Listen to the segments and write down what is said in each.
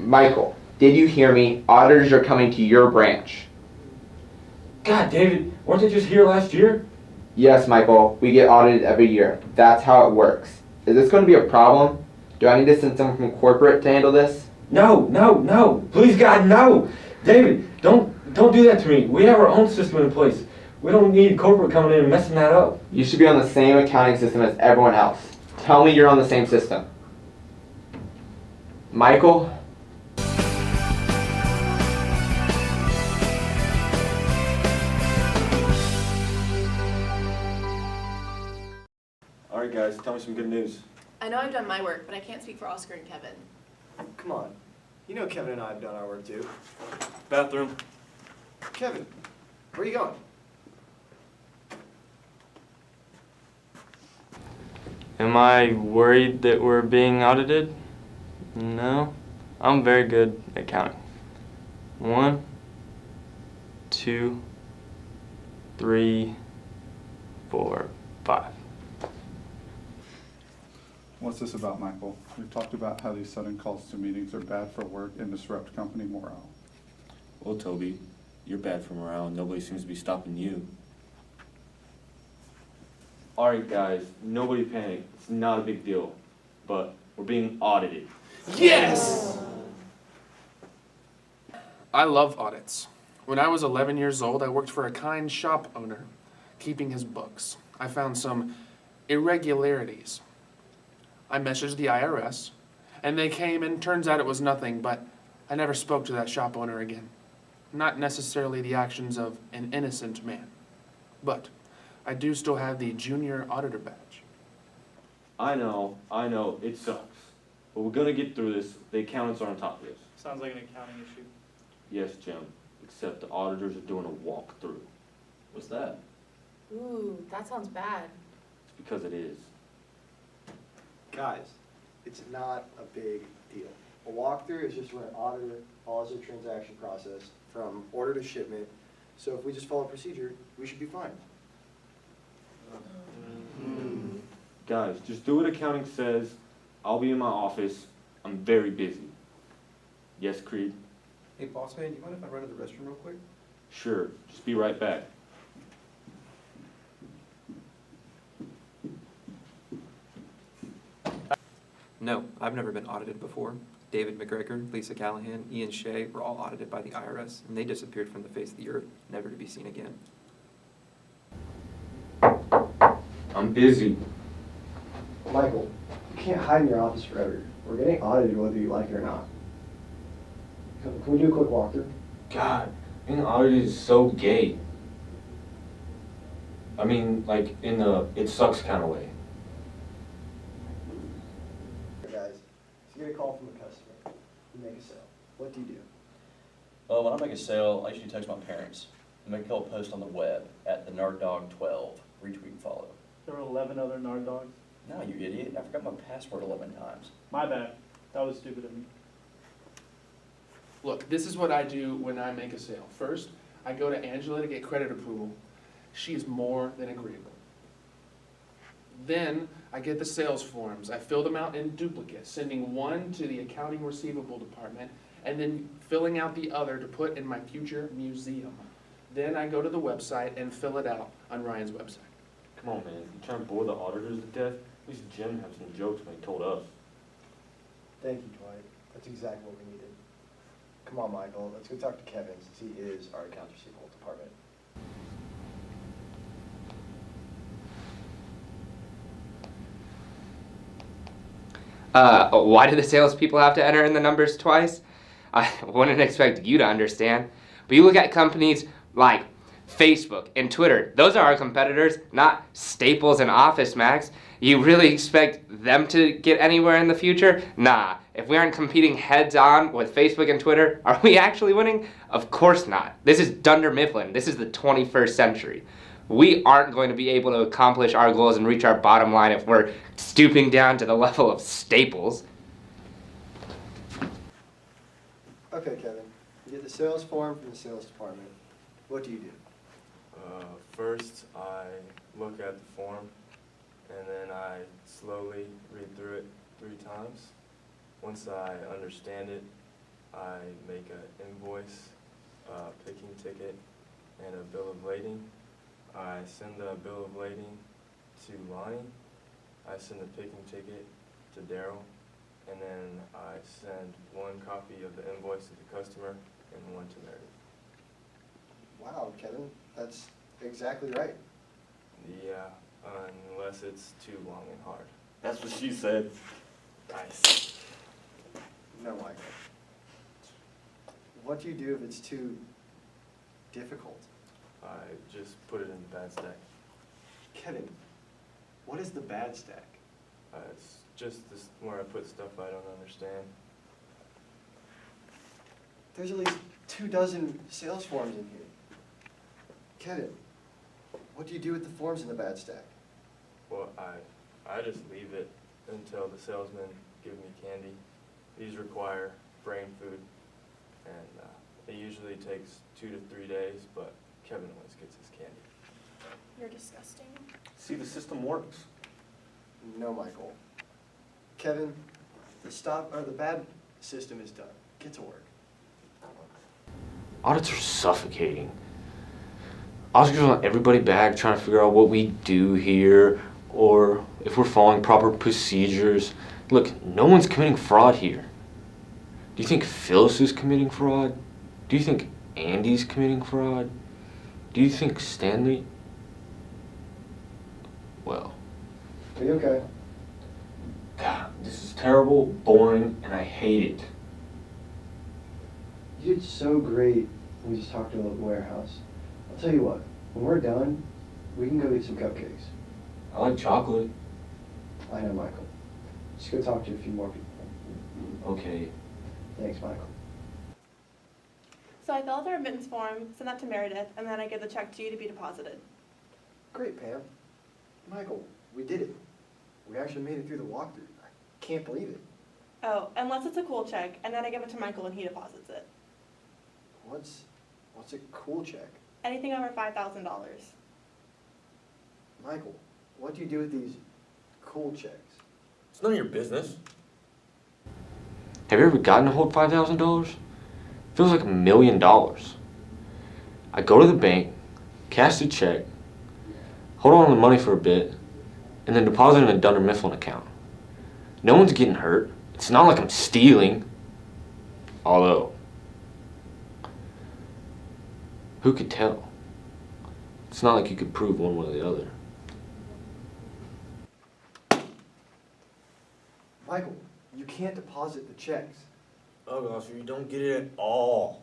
Michael, did you hear me? Auditors are coming to your branch. God, David, weren't they just here last year? Yes, Michael, we get audited every year. That's how it works. Is this going to be a problem? Do I need to send someone from corporate to handle this? No, no, no. Please, God, no. David, don't do that to me. We have our own system in place. We don't need corporate coming in and messing that up. You should be on the same accounting system as everyone else. Tell me you're on the same system. Michael? All right, guys, tell me some good news. I know I've done my work, but I can't speak for Oscar and Kevin. Come on. You know Kevin and I have done our work too. Bathroom. Kevin, where are you going? Am I worried that we're being audited? No. I'm very good at counting. 1, 2, 3, 4, 5. What's this about, Michael? We've talked about how these sudden calls to meetings are bad for work and disrupt company morale. Well, Toby, you're bad for morale and nobody seems to be stopping you. Alright guys, nobody panic. It's not a big deal. But we're being audited. Yes! I love audits. When I was 11 years old, I worked for a kind shop owner, keeping his books. I found some irregularities. I messaged the IRS, and they came, and turns out it was nothing, but I never spoke to that shop owner again. Not necessarily the actions of an innocent man, but I do still have the junior auditor badge. I know, it sucks. But we're gonna get through this. The accountants are on top of this. Sounds like an accounting issue. Yes, Jim. Except the auditors are doing a walkthrough. What's that? Ooh, that sounds bad. It's because it is. Guys, it's not a big deal. A walkthrough is just when an auditor follows a transaction process from order to shipment. So if we just follow procedure, we should be fine. Guys, just do what accounting says. I'll be in my office. I'm very busy. Yes, Creed? Hey, boss man, do you mind if I run to the restroom real quick? Sure. Just be right back. No, I've never been audited before. David McGregor, Lisa Callahan, Ian Shea were all audited by the IRS, and they disappeared from the face of the earth, never to be seen again. I'm busy. Michael, you can't hide in your office forever. We're getting audited whether you like it or not. Can we do a quick walkthrough? God, being audited is so gay. I mean, like, in the it sucks kind of way. Guys, so you get a call from a customer. You make a sale. What do you do? Well, when I make a sale, I usually text my parents. I make a couple posts on the web at the NardDog12. Retweet and follow. There were 11 other Nard dogs. No, you idiot. I forgot my password 11 times. My bad. That was stupid of me. Look, this is what I do when I make a sale. First, I go to Angela to get credit approval. She is more than agreeable. Then, I get the sales forms. I fill them out in duplicate, sending one to the accounting receivable department, and then filling out the other to put in my future museum. Then I go to the website and fill it out on Ryan's website. Come on, man. You trying to bore the auditors to death? At least Jim had some jokes when he told us. Thank you, Dwight. That's exactly what we needed. Come on, Michael. Let's go talk to Kevin since he is our accounts receivable department. Why do the salespeople have to enter in the numbers twice? I wouldn't expect you to understand. But you look at companies like Facebook and Twitter. Those are our competitors, not Staples and Office Max. You really expect them to get anywhere in the future? Nah. If we aren't competing heads-on with Facebook and Twitter, are we actually winning? Of course not. This is Dunder Mifflin. This is the 21st century. We aren't going to be able to accomplish our goals and reach our bottom line if we're stooping down to the level of Staples. Okay, Kevin. You get the sales form from the sales department. What do you do? First, I look at the form, and then I slowly read through it 3 times. Once I understand it, I make an invoice, a picking ticket, and a bill of lading. I send the bill of lading to Lonnie. I send the picking ticket to Daryl. And then I send one copy of the invoice to the customer and one to Meredith. Wow, Kevin, that's exactly right. Yeah, unless it's too long and hard. That's what she said. Nice. No, Michael. What do you do if it's too difficult? I just put it in the bad stack. Kevin, what is the bad stack? It's just this where I put stuff I don't understand. There's at least 24 sales forms in here. Kevin, what do you do with the forms in the bad stack? Well, I just leave it until the salesmen give me candy. These require brain food, and it usually takes 2 to 3 days, but Kevin always gets his candy. You're disgusting. See, the system works. No, Michael. Kevin, the bad system is done. Get to work. Audits are suffocating. Oscar's on everybody back trying to figure out what we do here or if we're following proper procedures. Look, no one's committing fraud here. Do you think Phyllis is committing fraud? Do you think Andy's committing fraud? Do you think Stanley? Well. Are you okay? God, this is terrible, boring, and I hate it. You did so great when we just talked to the local warehouse. I'll tell you what, when we're done, we can go eat some cupcakes. I like chocolate. I know, Michael. Just go talk to a few more people. Okay. Thanks, Michael. So I fill out the remittance form, send that to Meredith, and then I give the check to you to be deposited. Great, Pam. Michael, we did it. We actually made it through the walkthrough. I can't believe it. Oh, unless it's a cool check, and then I give it to Michael and he deposits it. What's a cool check? Anything over $5,000. Michael, what do you do with these cool checks? It's none of your business. Have you ever gotten to hold $5,000? Feels like $1 million. I go to the bank, cash the check, hold on to the money for a bit, and then deposit it in a Dunder Mifflin account. No one's getting hurt. It's not like I'm stealing. Although, who could tell? It's not like you could prove one way or the other. Michael, you can't deposit the checks. Oh gosh, you don't get it at all.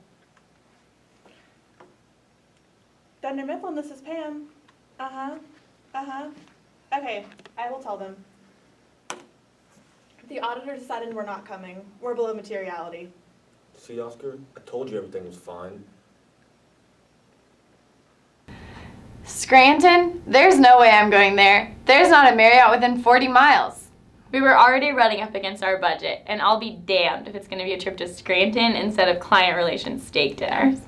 Dunder Mifflin, this is Pam. Okay, I will tell them. The auditors decided we're not coming. We're below materiality. See, Oscar, I told you everything was fine. Scranton? There's no way I'm going there. There's not a Marriott within 40 miles. We were already running up against our budget, and I'll be damned if it's going to be a trip to Scranton instead of client relations steak dinners.